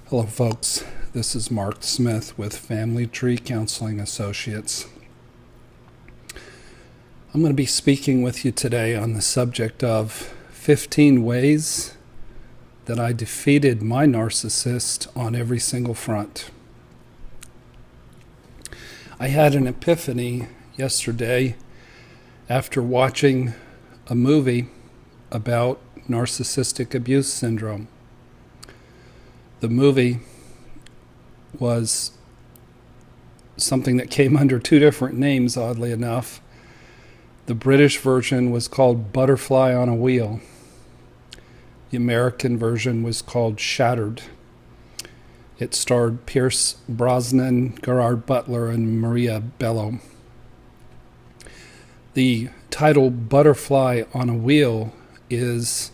Hello folks, this is Mark Smith with Family Tree Counseling Associates. I'm going to be speaking with you today on the subject of 15 ways that I defeated my narcissist on every single front. I had an epiphany yesterday after watching a movie about Narcissistic Abuse Syndrome. The movie was something that came under two different names, oddly enough. The British version was called Butterfly on a Wheel. The American version was called Shattered. It starred Pierce Brosnan, Gerard Butler, and Maria Bello. The title Butterfly on a Wheel is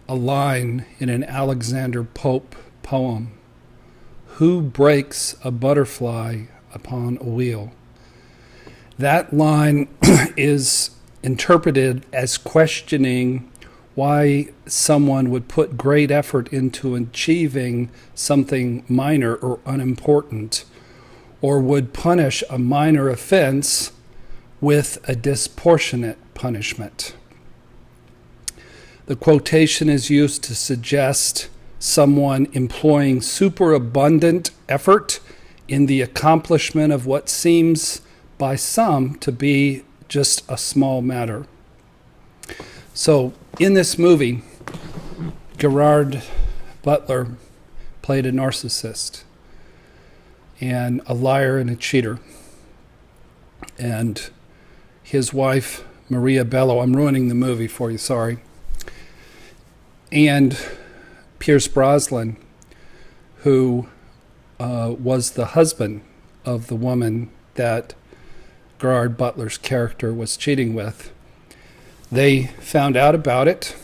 a line in an Alexander Pope poem. Who breaks a butterfly upon a wheel? That line is interpreted as questioning why someone would put great effort into achieving something minor or unimportant, or would punish a minor offense with a disproportionate punishment. The quotation is used to suggest someone employing superabundant effort in the accomplishment of what seems by some to be just a small matter. So in this movie, Gerard Butler played a narcissist and a liar and a cheater. And his wife, Maria Bello, I'm ruining the movie for you, sorry. And Pierce Brosnan, who was the husband of the woman that Gerard Butler's character was cheating with. They found out about it,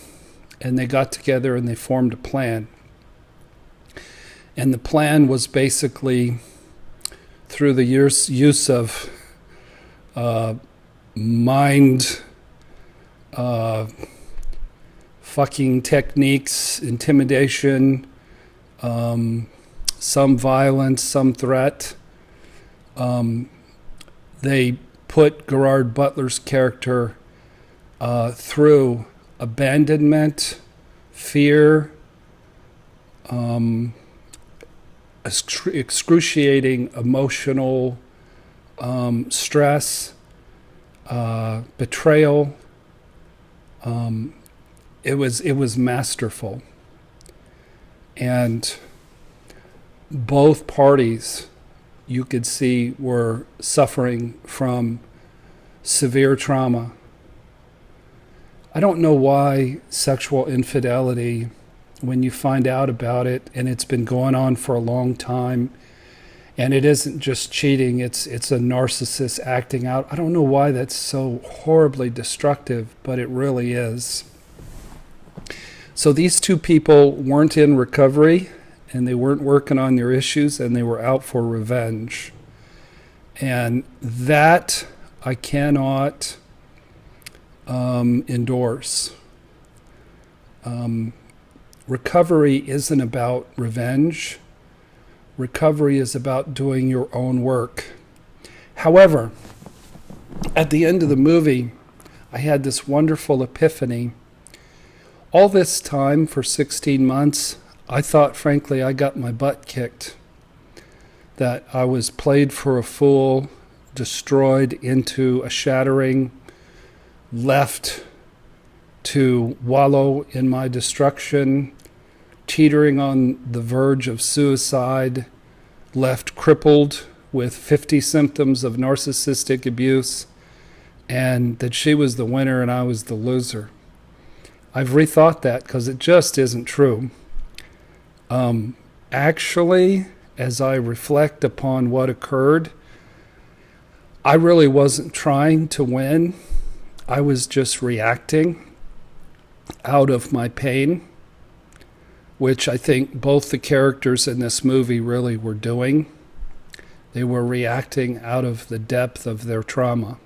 and they got together and they formed a plan. And the plan was basically, through the use of mind fucking techniques, intimidation, some violence, some threat. They put Gerard Butler's character through abandonment, fear, excruciating emotional stress, betrayal. It was masterful. And both parties, you could see, were suffering from severe trauma. I don't know why sexual infidelity, when you find out about it, and it's been going on for a long time, and it isn't just cheating, it's a narcissist acting out. I don't know why that's so horribly destructive, but it really is. So these two people weren't in recovery, and they weren't working on their issues, and they were out for revenge. And that I cannot endorse. Recovery isn't about revenge. Recovery is about doing your own work. However, at the end of the movie, I had this wonderful epiphany. All this time, for 16 months, I thought, frankly, I got my butt kicked. That I was played for a fool, destroyed into a shattering, left to wallow in my destruction, teetering on the verge of suicide, left crippled with 50 symptoms of narcissistic abuse, and that she was the winner and I was the loser. I've rethought that because it just isn't true. Actually, as I reflect upon what occurred, I really wasn't trying to win. I was just reacting out of my pain, which I think both the characters in this movie really were doing. They were reacting out of the depth of their trauma.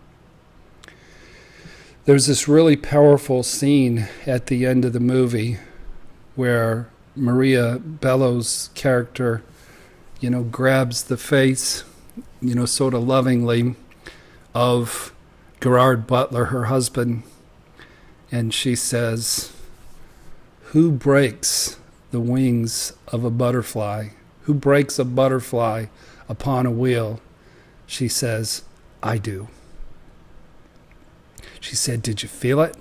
There's this really powerful scene at the end of the movie where Maria Bello's character, grabs the face, sort of lovingly of Gerard Butler, her husband, and she says, "Who breaks the wings of a butterfly? Who breaks a butterfly upon a wheel?" She says, "I do." She said, "Did you feel it?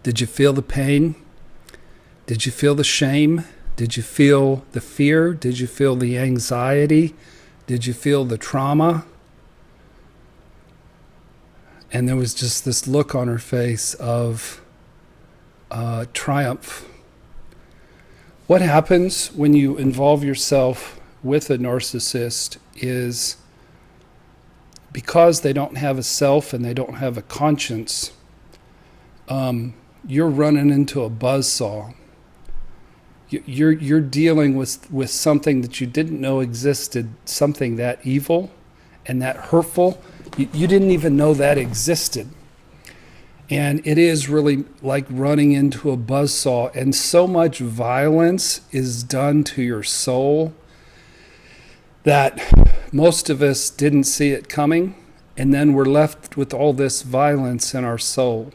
Did you feel the pain? Did you feel the shame? Did you feel the fear? Did you feel the anxiety? Did you feel the trauma?" And there was just this look on her face of triumph. What happens when you involve yourself with a narcissist is, because they don't have a self and they don't have a conscience, you're running into a buzzsaw. You're dealing with something that you didn't know existed, something that evil and that hurtful. You didn't even know that existed. And it is really like running into a buzzsaw, and so much violence is done to your soul that most of us didn't see it coming, and then we're left with all this violence in our soul.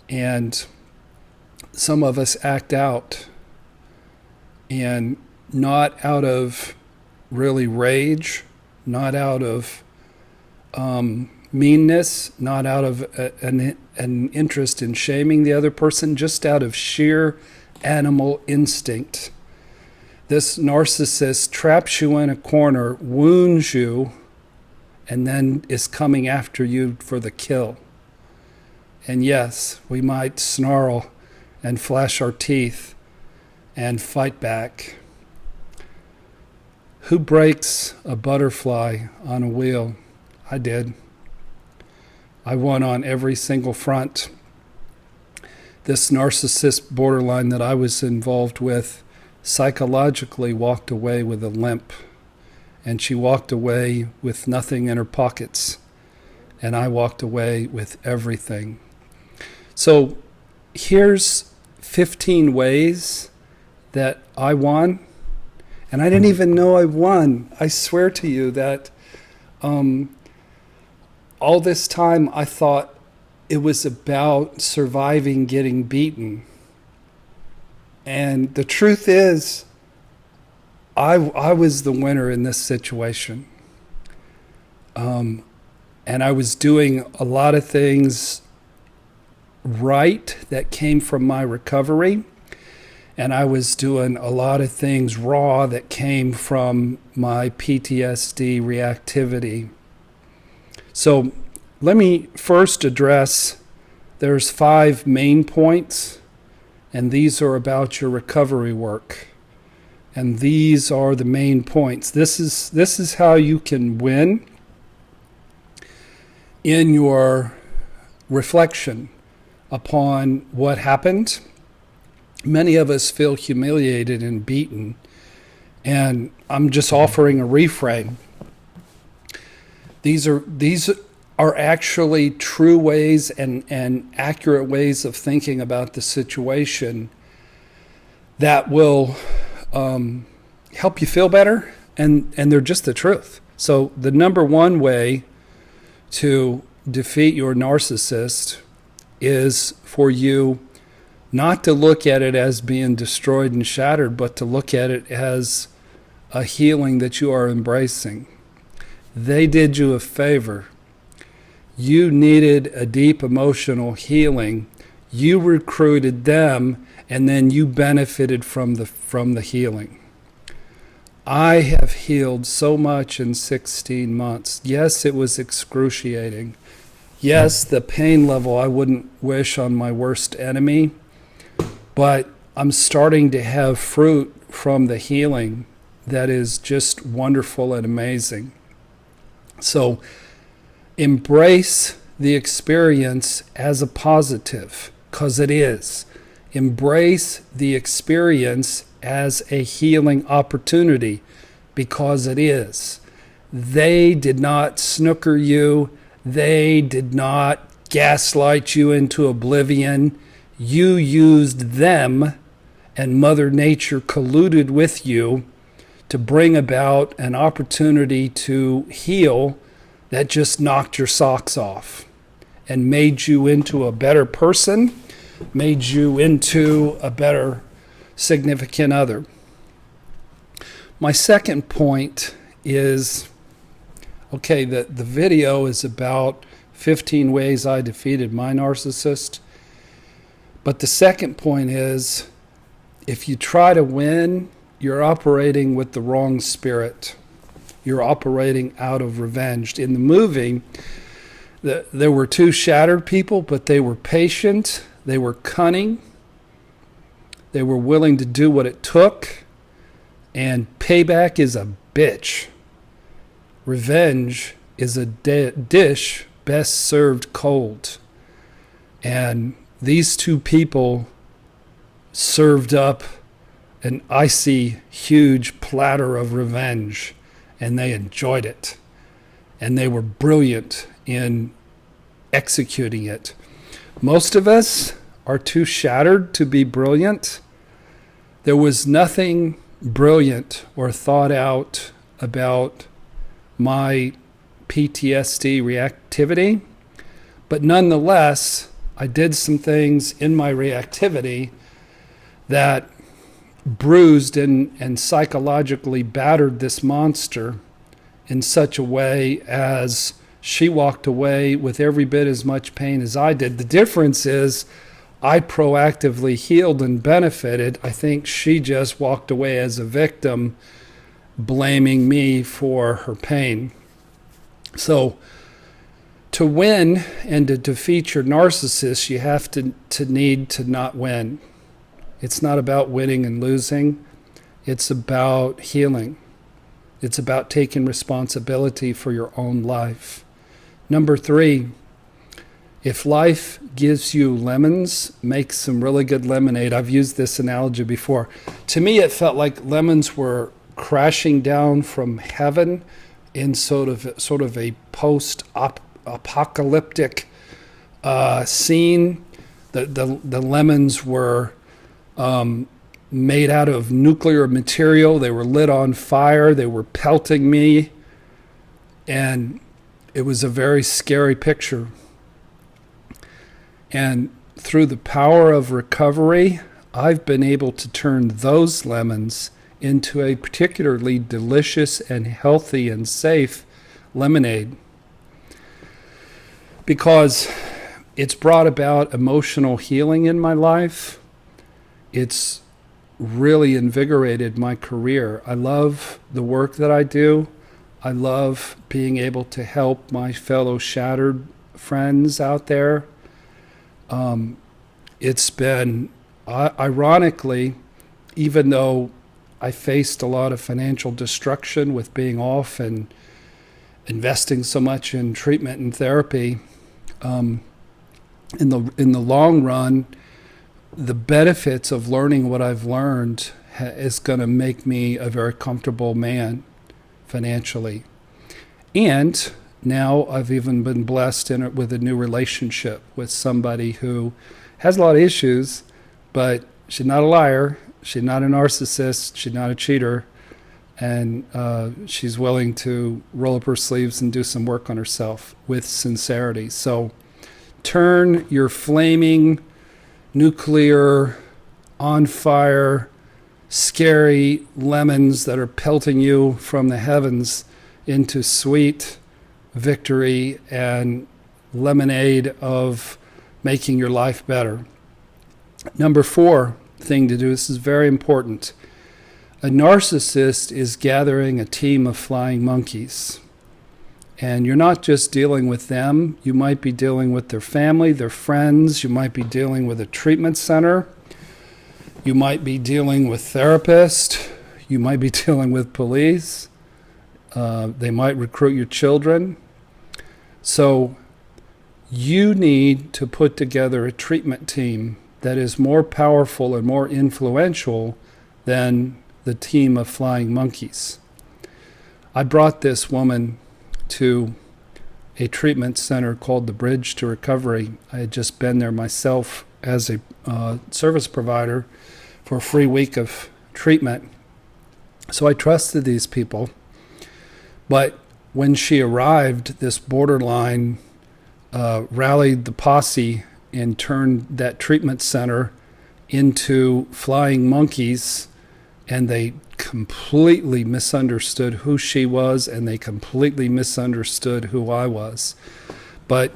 And some of us act out, and not out of really rage, not out of meanness, not out of an interest in shaming the other person, just out of sheer animal instinct. This narcissist traps you in a corner, wounds you, and then is coming after you for the kill. And yes, we might snarl and flash our teeth and fight back. Who breaks a butterfly on a wheel? I did. I won on every single front. This narcissist borderline that I was involved with psychologically walked away with a limp, and she walked away with nothing in her pockets, and I walked away with everything. So here's 15 ways that I won, and I didn't even know I won. I swear to you that all this time I thought it was about surviving getting beaten. And the truth is, I was the winner in this situation. And I was doing a lot of things right that came from my recovery. And I was doing a lot of things raw that came from my PTSD reactivity. So let me first address, there's 5 main points, and these are about your recovery work. And these are the main points. This is how you can win in your reflection upon what happened. Many of us feel humiliated and beaten, and I'm just offering a reframe. These are actually true ways and accurate ways of thinking about the situation that will help you feel better, and they're just the truth. So the number one way to defeat your narcissist is for you not to look at it as being destroyed and shattered, but to look at it as a healing that you are embracing. They did you a favor. You needed a deep emotional healing. You recruited them, and then you benefited from the healing. I have healed so much in 16 months. Yes, it was excruciating. Yes, the pain level I wouldn't wish on my worst enemy, but I'm starting to have fruit from the healing that is just wonderful and amazing. So embrace the experience as a positive, because it is. Embrace the experience as a healing opportunity, because it is. They did not snooker you. They did not gaslight you into oblivion. You used them and Mother Nature colluded with you to bring about an opportunity to heal that just knocked your socks off and made you into a better person, made you into a better significant other. My second point is, okay, the video is about 15 ways I defeated my narcissist. But the second point is, if you try to win, you're operating with the wrong spirit. You're operating out of revenge. In the movie, there were two shattered people, but they were patient, they were cunning, they were willing to do what it took, and payback is a bitch. Revenge is a dish best served cold. And these two people served up an icy, huge platter of revenge, and they enjoyed it. And they were brilliant in executing it. Most of us are too shattered to be brilliant. There was nothing brilliant or thought out about my PTSD reactivity, but nonetheless, I did some things in my reactivity that bruised and psychologically battered this monster in such a way as she walked away with every bit as much pain as I did. The difference is I proactively healed and benefited. I think she just walked away as a victim, blaming me for her pain. So to win and to defeat your narcissist, you have to need to not win. It's not about winning and losing. It's about healing. It's about taking responsibility for your own life. Number 3, if life gives you lemons, make some really good lemonade. I've used this analogy before. To me, it felt like lemons were crashing down from heaven in sort of a post-apocalyptic scene. The lemons were made out of nuclear material. They were lit on fire. They were pelting me. And it was a very scary picture. And through the power of recovery, I've been able to turn those lemons into a particularly delicious and healthy and safe lemonade, because it's brought about emotional healing in my life. It's really invigorated my career. I love the work that I do. I love being able to help my fellow shattered friends out there. It's been, ironically, even though I faced a lot of financial destruction with being off and investing so much in treatment and therapy, in the long run, the benefits of learning what I've learned is going to make me a very comfortable man financially. And now I've even been blessed with a new relationship with somebody who has a lot of issues, but she's not a liar, she's not a narcissist, she's not a cheater, and she's willing to roll up her sleeves and do some work on herself with sincerity. So turn your flaming, nuclear, on fire, scary lemons that are pelting you from the heavens into sweet victory and lemonade of making your life better. Number 4 thing to do, this is very important. A narcissist is gathering a team of flying monkeys. And you're not just dealing with them. You might be dealing with their family, their friends. You might be dealing with a treatment center. You might be dealing with therapists. You might be dealing with police. They might recruit your children. So you need to put together a treatment team that is more powerful and more influential than the team of flying monkeys. I brought this woman to a treatment center called the Bridge to Recovery. I had just been there myself as a service provider for a free week of treatment. So I trusted these people. But when she arrived, this borderline rallied the posse and turned that treatment center into flying monkeys, and they completely misunderstood who she was, and they completely misunderstood who I was. But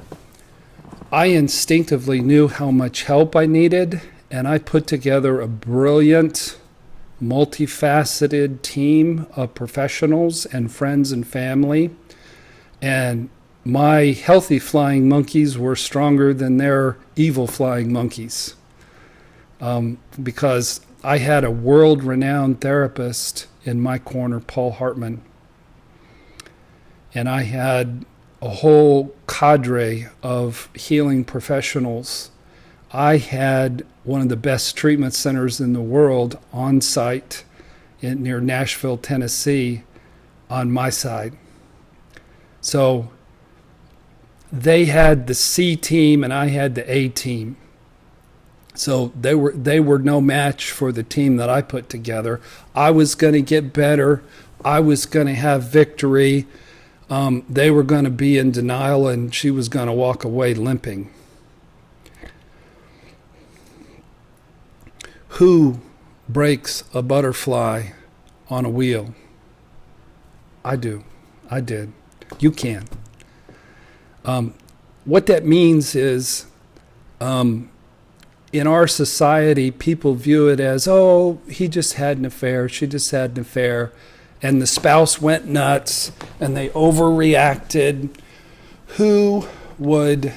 I instinctively knew how much help I needed, and I put together a brilliant, multifaceted team of professionals and friends and family. And my healthy flying monkeys were stronger than their evil flying monkeys. Because I had a world-renowned therapist in my corner, Paul Hartman. And I had a whole cadre of healing professionals. I had one of the best treatment centers in the world on site near Nashville, Tennessee, on my side. So they had the C team and I had the A team. So they were no match for the team that I put together. I was going to get better. I was going to have victory. They were going to be in denial, and she was going to walk away limping. Who breaks a butterfly on a wheel? I do. I did. You can. What that means is, in our society, people view it as, oh, he just had an affair, she just had an affair, and the spouse went nuts, and they overreacted. Who would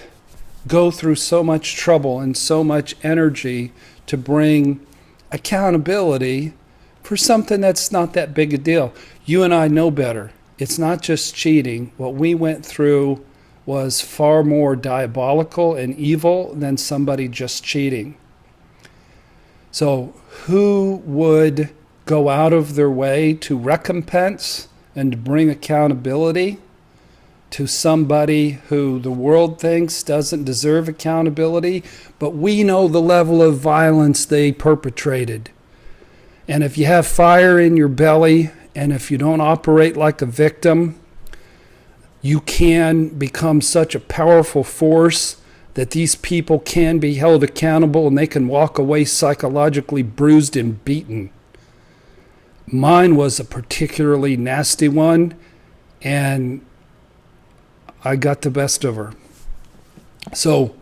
go through so much trouble and so much energy to bring accountability for something that's not that big a deal? You and I know better. It's not just cheating. What we went through was far more diabolical and evil than somebody just cheating. So who would go out of their way to recompense and to bring accountability to somebody who the world thinks doesn't deserve accountability, but we know the level of violence they perpetrated? And if you have fire in your belly, and if you don't operate like a victim, you can become such a powerful force that these people can be held accountable and they can walk away psychologically bruised and beaten. Mine was a particularly nasty one, and I got the best of her. So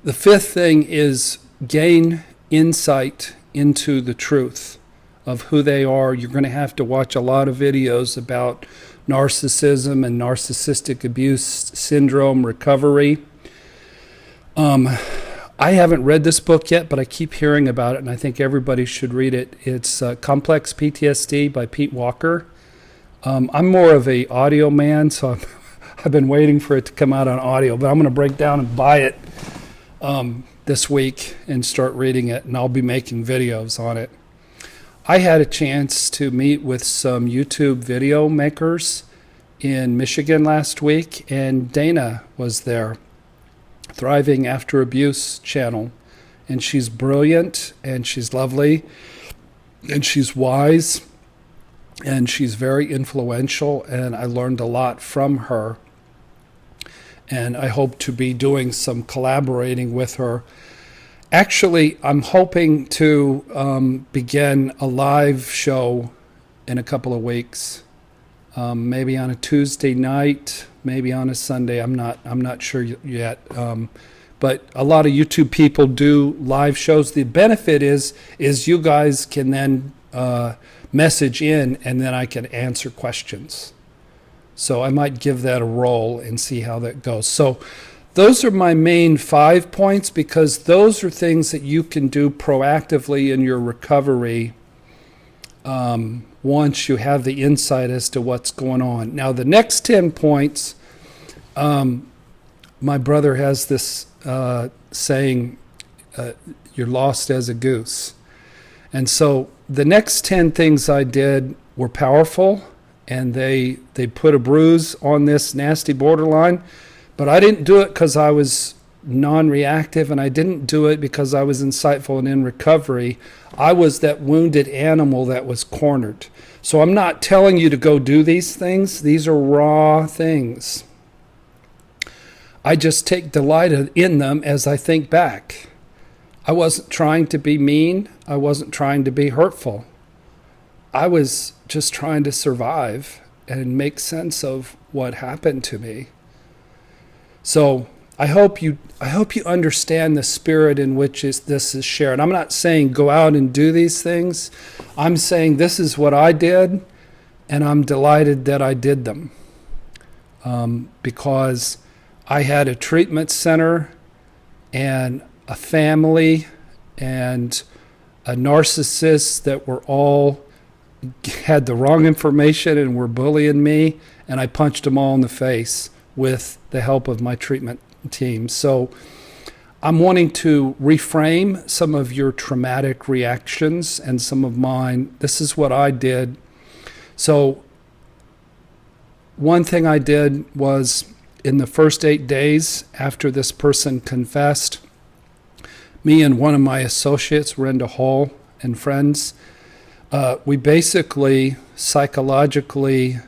the fifth thing is gain insight into the truth of who they are. You're going to have to watch a lot of videos about narcissism and narcissistic abuse syndrome recovery. I haven't read this book yet, but I keep hearing about it, and I think everybody should read it. It's Complex PTSD by Pete Walker. I'm more of a audio man, so I've been waiting for it to come out on audio, but I'm going to break down and buy it this week and start reading it, and I'll be making videos on it. I had a chance to meet with some YouTube video makers in Michigan last week, and Dana was there, Thriving After Abuse channel. And she's brilliant, and she's lovely, and she's wise, and she's very influential, and I learned a lot from her. And I hope to be doing some collaborating with her. Actually, I'm hoping to begin a live show in a couple of weeks, maybe on a Tuesday night, maybe on a Sunday. I'm not sure yet. But a lot of YouTube people do live shows. The benefit is you guys can then message in, and then I can answer questions. So I might give that a roll and see how that goes. So those are my main 5 points, because those are things that you can do proactively in your recovery once you have the insight as to what's going on. Now, the next 10 points, my brother has this saying, you're lost as a goose. And so the next 10 things I did were powerful, and they put a bruise on this nasty borderline. But I didn't do it because I was non-reactive, and I didn't do it because I was insightful and in recovery. I was that wounded animal that was cornered. So I'm not telling you to go do these things. These are raw things. I just take delight in them as I think back. I wasn't trying to be mean. I wasn't trying to be hurtful. I was just trying to survive and make sense of what happened to me. So I hope you understand the spirit in which this is shared. I'm not saying go out and do these things. I'm saying this is what I did, and I'm delighted that I did them. Because I had a treatment center and a family and a narcissist that were all had the wrong information and were bullying me, and I punched them all in the face with the help of my treatment team. So I'm wanting to reframe some of your traumatic reactions and some of mine. This is what I did. So one thing I did was, in the first 8 days after this person confessed, me and one of my associates, Renda Hall, and friends, we basically psychologically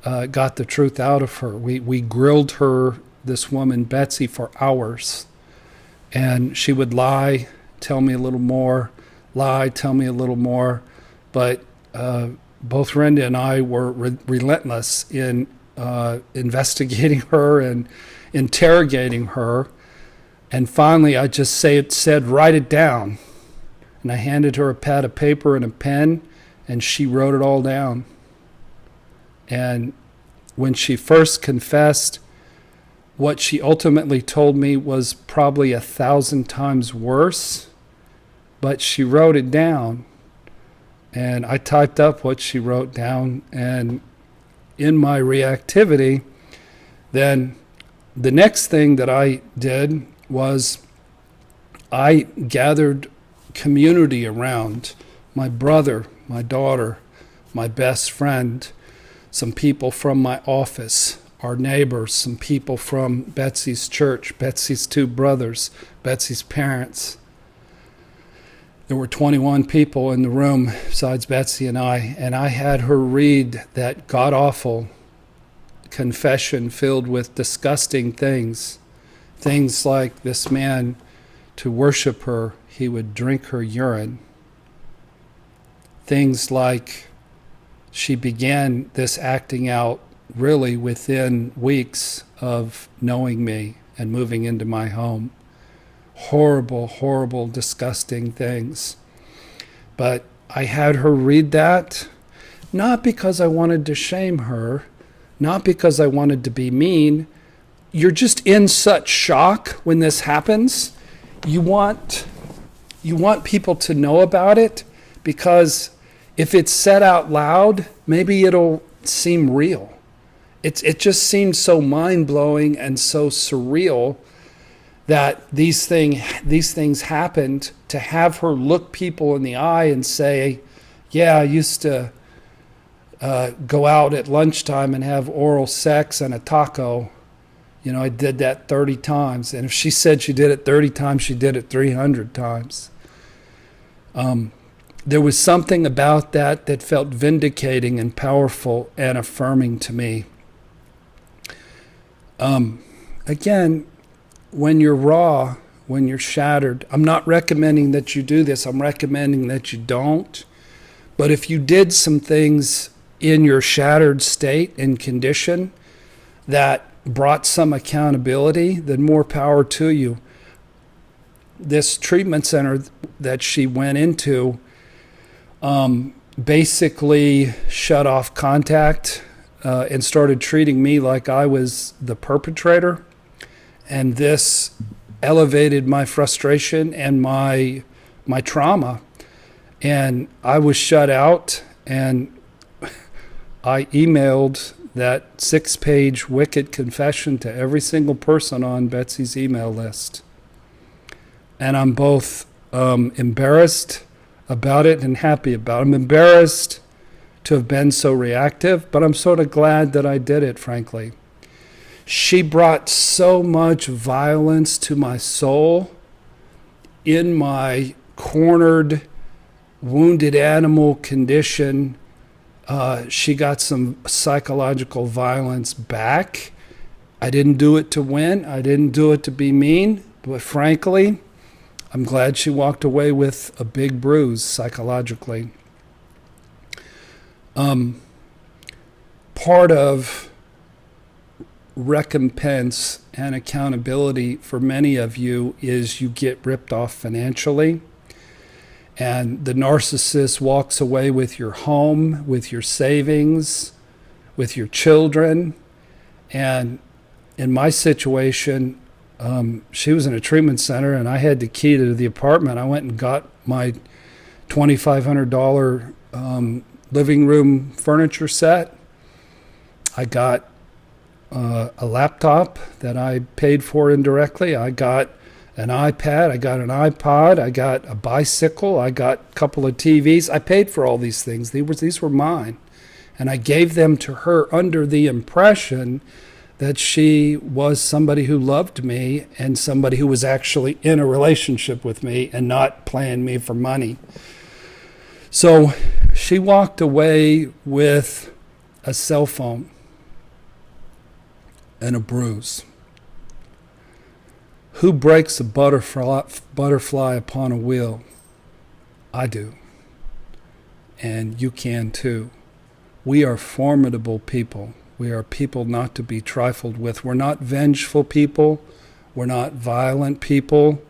got the truth out of her. We grilled her, this woman, Betsy, for hours. And she would lie, tell me a little more, lie, tell me a little more. But both Renda and I were relentless in investigating her and interrogating her. And finally, I just said, write it down. And I handed her a pad of paper and a pen, and she wrote it all down. And when she first confessed, what she ultimately told me was probably 1,000 times worse, but she wrote it down. And I typed up what she wrote down, and in my reactivity, then the next thing that I did was I gathered community around my brother, my daughter, my best friend, some people from my office, our neighbors, some people from Betsy's church, Betsy's 2 brothers, Betsy's parents. There were 21 people in the room besides Betsy and I had her read that god-awful confession filled with disgusting things. Things like this man, to worship her, he would drink her urine. Things like she began this acting out really within weeks of knowing me and moving into my home. Horrible, horrible, disgusting things. But I had her read that, not because I wanted to shame her, not because I wanted to be mean. You're just in such shock when this happens. You want people to know about it, because if it's said out loud, maybe it'll seem real. It just seems so mind-blowing and so surreal that these things happened. To have her look people in the eye and say, yeah, I used to go out at lunchtime and have oral sex and a taco. You know, I did that 30 times. And if she said she did it 30 times, she did it 300 times. There was something about that felt vindicating and powerful and affirming to me. Again, when you're raw, when you're shattered, I'm not recommending that you do this. I'm recommending that you don't. But if you did some things in your shattered state and condition that brought some accountability, then more power to you. This treatment center that she went into basically shut off contact and started treating me like I was the perpetrator. And this elevated my frustration and my trauma. And I was shut out, and I emailed that 6-page wicked confession to every single person on Betsy's email list. And I'm both embarrassed about it and happy about it. I'm embarrassed to have been so reactive, but I'm sort of glad that I did it, frankly. She brought so much violence to my soul in my cornered, wounded animal condition. She got some psychological violence back. I didn't do it to win. I didn't do it to be mean. But frankly, I'm glad she walked away with a big bruise psychologically. Part of recompense and accountability for many of you is you get ripped off financially. And the narcissist walks away with your home, with your savings, with your children. And in my situation, she was in a treatment center and I had the key to the apartment. I went and got my $2,500 living room furniture set. I got a laptop that I paid for indirectly. I got an iPad, I got an iPod, I got a bicycle, I got a couple of TVs. I paid for all these things. These were mine. And I gave them to her under the impression that she was somebody who loved me and somebody who was actually in a relationship with me and not playing me for money. So she walked away with a cell phone and a bruise. Who breaks a butterfly upon a wheel? I do. And you can too. We are formidable people. We are people not to be trifled with. We're not vengeful people. We're not violent people.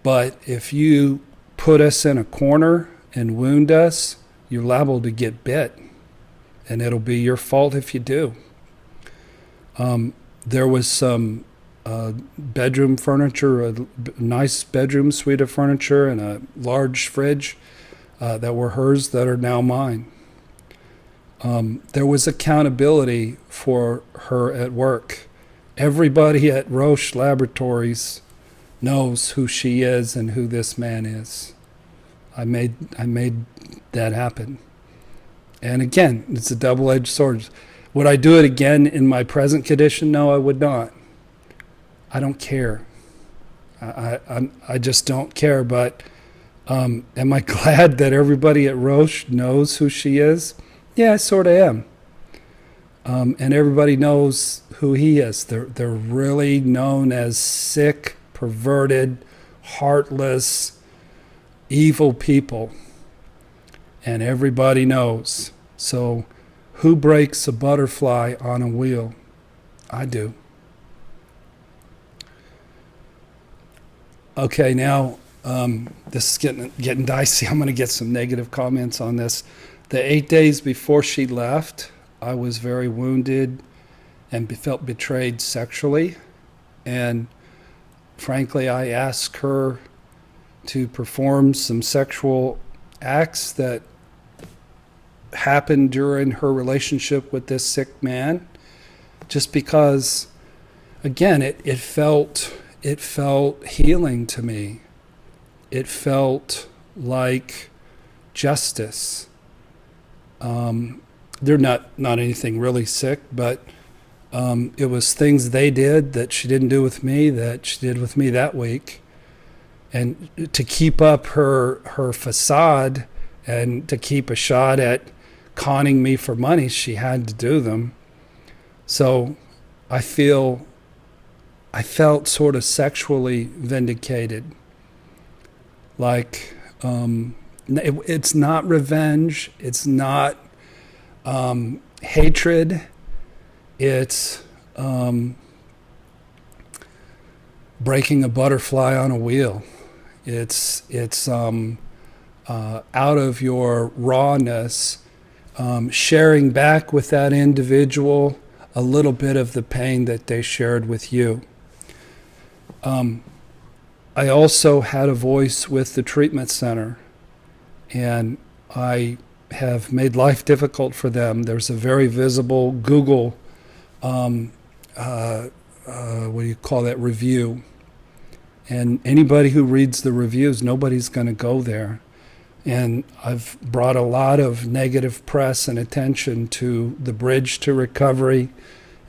But if you put us in a corner and wound us, you're liable to get bit. And it'll be your fault if you do. There was some bedroom furniture, a nice bedroom suite of furniture and a large fridge that were hers that are now mine. There was accountability for her at work. Everybody at Roche Laboratories knows who she is and who this man is. I made that happen. And again, it's a double-edged sword. Would I do it again in my present condition? No, I would not. I don't care. I just don't care. But am I glad that everybody at Roche knows who she is? Yeah, I sort of am. And everybody knows who he is. They're really known as sick, perverted, heartless, evil people. And everybody knows. So who breaks a butterfly on a wheel? I do. Okay, now this is getting dicey. I'm going to get some negative comments on this. The 8 days before she left, I was very wounded and felt betrayed sexually. And frankly, I asked her to perform some sexual acts that happened during her relationship with this sick man, just because, again, it felt healing to me. It felt like justice. They're not anything really sick, but it was things they did that she didn't do with me that she did with me that week. And to keep up her facade and to keep a shot at conning me for money, she had to do them. So I felt sort of sexually vindicated. Like, it's not revenge. It's not hatred. It's breaking a butterfly on a wheel. It's out of your rawness, sharing back with that individual a little bit of the pain that they shared with you. I also had a voice with the treatment center, and I have made life difficult for them. There's a very visible Google, review. And anybody who reads the reviews, nobody's going to go there. And I've brought a lot of negative press and attention to the Bridge to Recovery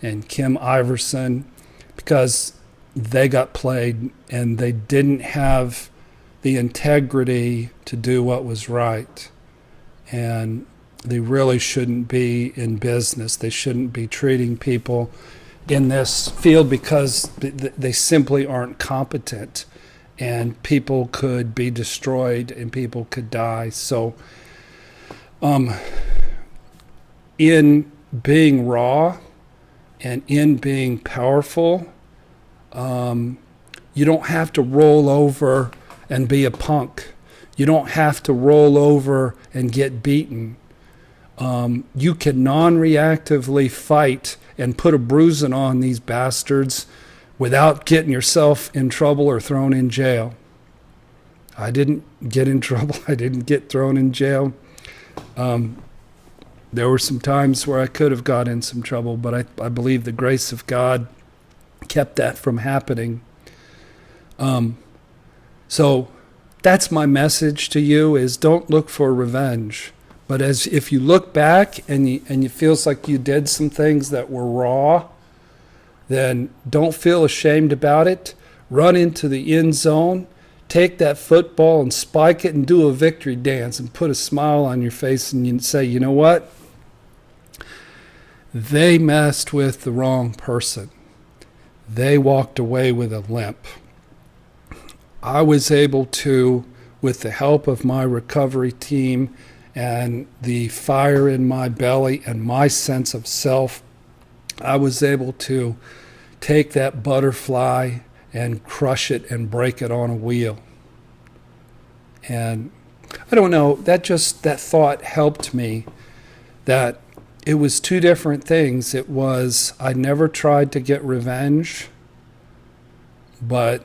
and Kim Iverson, because they got played and they didn't have the integrity to do what was right. And they really shouldn't be in business. They shouldn't be treating people in this field because they simply aren't competent, and people could be destroyed and people could die. So in being raw and in being powerful, you don't have to roll over and be a punk. You don't have to roll over and get beaten. You can non-reactively fight and put a bruising on these bastards without getting yourself in trouble or thrown in jail. I didn't get in trouble. I didn't get thrown in jail. There were some times where I could have got in some trouble, but I believe the grace of God kept that from happening. So that's my message to you, is don't look for revenge. But if you look back and you feels like you did some things that were raw, then don't feel ashamed about it. Run into the end zone, take that football and spike it and do a victory dance and put a smile on your face and you say, you know what? They messed with the wrong person. They walked away with a limp. I was able to, with the help of my recovery team and the fire in my belly and my sense of self, I was able to take that butterfly and crush it and break it on a wheel. And I don't know, that thought helped me, that it was two different things. It was, I never tried to get revenge, but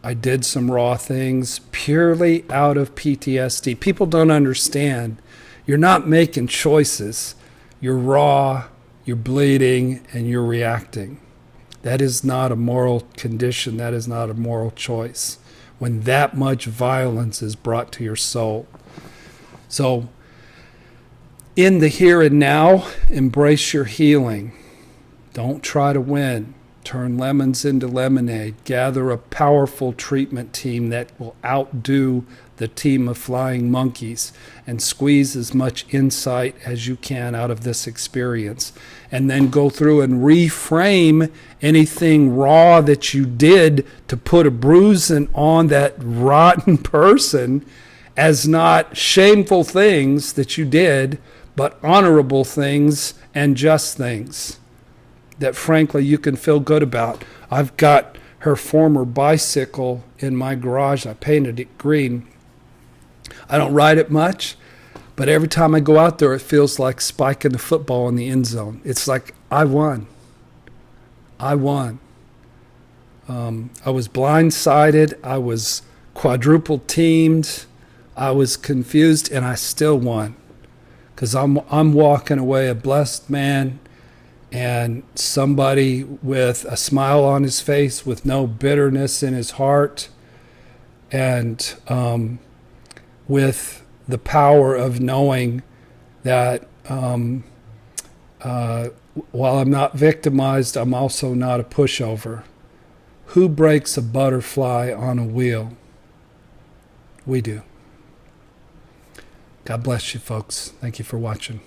I did some raw things purely out of PTSD. People don't understand. You're not making choices. You're raw, you're bleeding, and you're reacting. That is not a moral condition. That is not a moral choice when that much violence is brought to your soul. So, in the here and now, embrace your healing. Don't try to win. Turn lemons into lemonade. Gather a powerful treatment team that will outdo the team of flying monkeys, and squeeze as much insight as you can out of this experience. And then go through and reframe anything raw that you did to put a bruising on that rotten person as not shameful things that you did, but honorable things and just things that frankly you can feel good about. I've got her former bicycle in my garage. I painted it green. I don't ride it much, but every time I go out there, it feels like spiking the football in the end zone. It's like, I won. I won. I was blindsided. I was quadruple teamed. I was confused, and I still won. Because I'm walking away a blessed man, and somebody with a smile on his face, with no bitterness in his heart, and with the power of knowing that while I'm not victimized, I'm also not a pushover. Who breaks a butterfly on a wheel? We do. God bless you, folks. Thank you for watching.